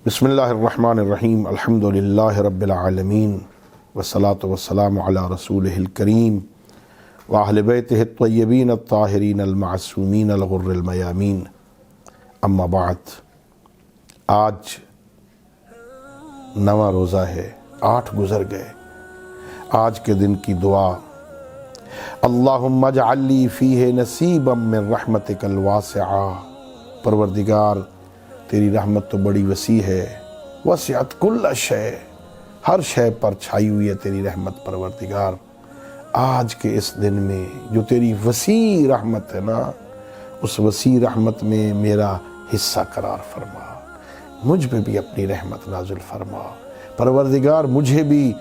بسم اللہ الرحمن الرحیم الحمد للہ رب العالمین والصلاة والسلام علی رسولہ الکریم واہل بیتہ الطیبین الطاہرین المعصومین الغر المیامین اما بعد۔ آج 9واں روزہ ہے، 8 گزر گئے۔ آج کے دن کی دعا: اللہم اجعل لی فیہ نصیبا من رحمتک الواسعہ۔ پروردگار، تیری رحمت تو بڑی وسیع ہے، وسعت کل شے، ہر شے پر چھائی ہوئی ہے تیری رحمت پروردگار۔ آج کے اس دن میں جو تیری وسیع رحمت ہے نا، اس وسیع رحمت میں میرا حصہ قرار فرما، مجھ پہ بھی اپنی رحمت نازل فرما پروردگار، مجھے بھی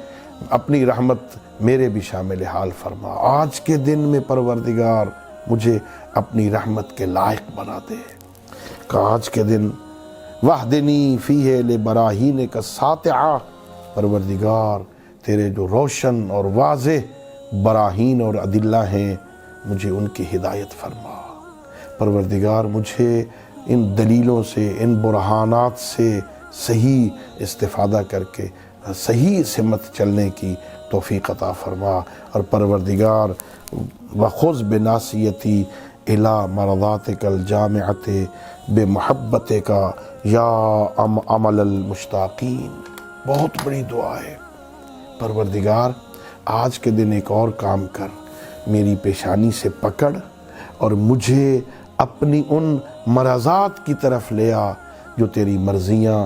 اپنی رحمت میرے بھی شامل حال فرما۔ آج کے دن میں پروردگار مجھے اپنی رحمت کے لائق بنا دے کہ آج کے دن وحدنی فیہ لبراہینک الساطعہ، پروردگار تیرے جو روشن اور واضح براہین اور ادلہ ہیں، مجھے ان کی ہدایت فرما پروردگار، مجھے ان دلیلوں سے، ان برہانات سے صحیح استفادہ کر کے صحیح سمت چلنے کی توفیق عطا فرما۔ اور پروردگار وخذ بناصیتی الی مرضاتک الجامعۃ بمحبتک یا امل المشتاقین۔ بہت بڑی دعا ہے پروردگار، آج کے دن ایک اور کام کر، میری پیشانی سے پکڑ اور مجھے اپنی ان مرضات کی طرف لے آ جو تیری مرضیاں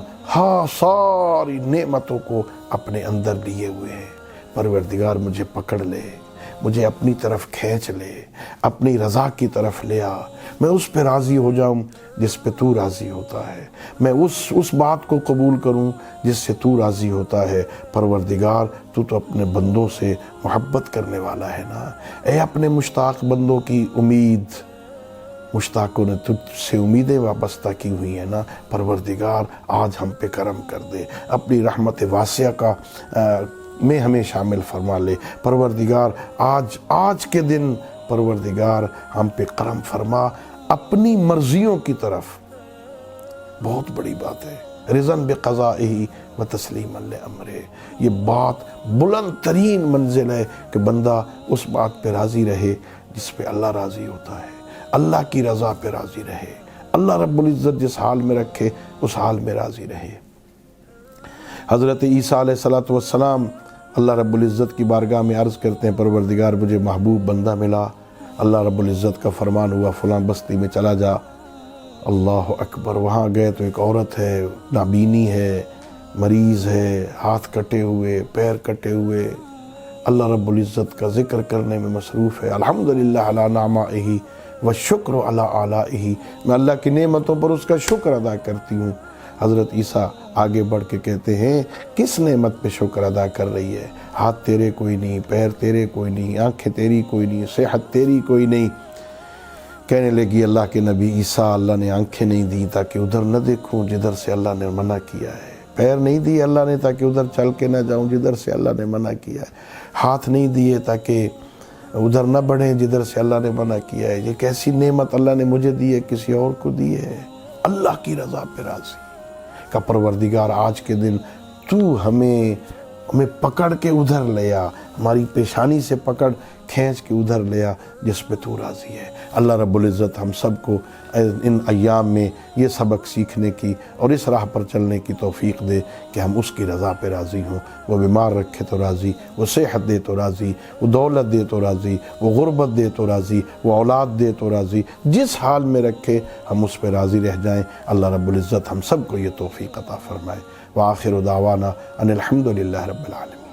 ساری نعمتوں کو اپنے اندر لیے ہوئے ہیں۔ پروردگار مجھے پکڑ لے، مجھے اپنی طرف کھینچ لے، اپنی رضا کی طرف لے آ، میں اس پہ راضی ہو جاؤں جس پہ تو راضی ہوتا ہے، میں اس بات کو قبول کروں جس سے تو راضی ہوتا ہے۔ پروردگار تو اپنے بندوں سے محبت کرنے والا ہے نا، اے اپنے مشتاق بندوں کی امید، مشتاقوں نے تجھ سے امیدیں وابستہ کی ہوئی ہیں نا، پروردگار آج ہم پہ کرم کر دے، اپنی رحمت واسعہ کا میں ہمیں شامل فرما لے پروردگار۔ آج کے دن پروردگار ہم پہ کرم فرما اپنی مرضیوں کی طرف۔ بہت بڑی بات ہے، رضاً بقضائہ و تسلیما لامرہ، یہ بات بلند ترین منزل ہے کہ بندہ اس بات پہ راضی رہے جس پہ اللہ راضی ہوتا ہے، اللہ کی رضا پہ راضی رہے، اللہ رب العزت جس حال میں رکھے اس حال میں راضی رہے۔ حضرت عیسیٰ علیہ السلام اللہ رب العزت کی بارگاہ میں عرض کرتے ہیں، پروردگار مجھے محبوب بندہ ملا۔ اللہ رب العزت کا فرمان ہوا فلاں بستی میں چلا جا۔ اللہ اکبر، وہاں گئے تو ایک عورت ہے، نابینی ہے، مریض ہے، ہاتھ کٹے ہوئے، پیر کٹے ہوئے، اللہ رب العزت کا ذکر کرنے میں مصروف ہے۔ الحمدللہ علی نعمائہ والشکر علی آلائہ، میں اللہ کی نعمتوں پر اس کا شکر ادا کرتی ہوں۔ حضرت عیسیٰ آگے بڑھ کے کہتے ہیں، کس نعمت پہ شکر ادا کر رہی ہے؟ ہاتھ تیرے کوئی نہیں، پیر تیرے کوئی نہیں، آنکھیں تیری کوئی نہیں، صحت تیری کوئی نہیں۔ کہنے لگی اللہ کے نبی عیسیٰ، اللہ نے آنکھیں نہیں دی تاکہ ادھر نہ دیکھوں جدھر سے اللہ نے منع کیا ہے، پیر نہیں دی اللہ نے تاکہ ادھر چل کے نہ جاؤں جدھر سے اللہ نے منع کیا ہے، ہاتھ نہیں دیے تاکہ ادھر نہ بڑھیں جدھر سے اللہ نے منع کیا ہے۔ یہ کیسی نعمت اللہ نے مجھے دی ہے، کسی اور کو دی ہے؟ اللہ کی رضا پہ راضی کا پروردگار آج کے دن تو ہمیں پکڑ کے ادھر لے آ، ہماری پیشانی سے پکڑ کھینچ کے ادھر لے آ جس پہ تو راضی ہے۔ اللہ رب العزت ہم سب کو ان ایام میں یہ سبق سیکھنے کی اور اس راہ پر چلنے کی توفیق دے کہ ہم اس کی رضا پہ راضی ہوں۔ وہ بیمار رکھے تو راضی، وہ صحت دے تو راضی، وہ دولت دے تو راضی، وہ غربت دے تو راضی، وہ اولاد دے تو راضی، جس حال میں رکھے ہم اس پہ راضی رہ جائیں۔ اللہ رب العزت ہم سب کو یہ توفیق عطا فرمائے۔ وآخر دعوانا ان الحمد للہ رب العالمین۔